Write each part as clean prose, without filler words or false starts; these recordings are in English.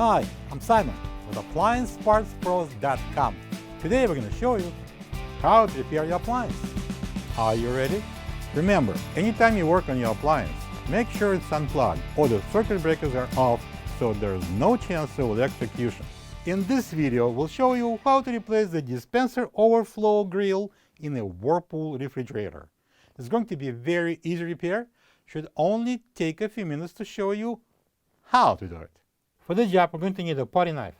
Hi, I'm Simon with AppliancePartsPros.com. Today we're going to show you how to repair your appliance. Are you ready? Remember, anytime you work on your appliance, make sure it's unplugged or the circuit breakers are off so there's no chance of electrocution. In this video, we'll show you how to replace the Dispenser Overflow Grille in a Whirlpool refrigerator. It's going to be a very easy repair. Should only take a few minutes to show you how to do it. For this job, we're going to need a putty knife.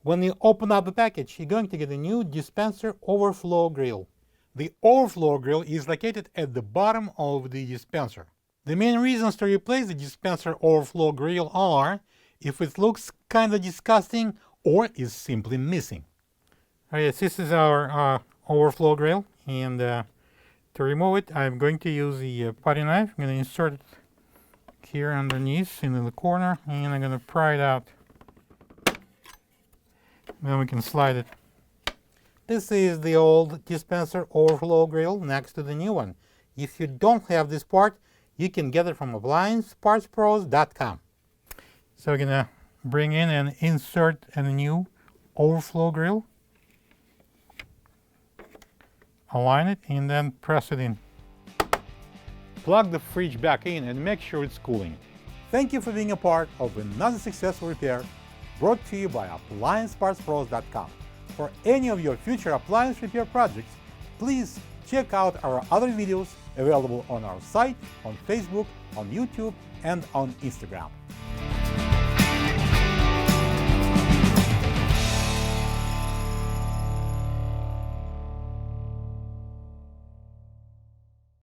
When you open up the package, you're going to get a new Dispenser Overflow Grille. The Overflow Grille is located at the bottom of the dispenser. The main reasons to replace the Dispenser Overflow Grille are if it looks kind of disgusting or is simply missing. Alright, this is our Overflow Grille, and to remove it, I'm going to use the putty knife. I'm going to insert it here underneath in the corner, and I'm going to pry it out. Then we can slide it. This is the old Dispenser Overflow Grille next to the new one. If you don't have this part, you can get it from AppliancePartsPros.com. So we're going to bring in and insert a new Overflow Grille. Align it and then press it in. Plug the fridge back in and make sure it's cooling. Thank you for being a part of another successful repair brought to you by AppliancePartsPros.com. For any of your future appliance repair projects, please check out our other videos available on our site, on Facebook, on YouTube, and on Instagram.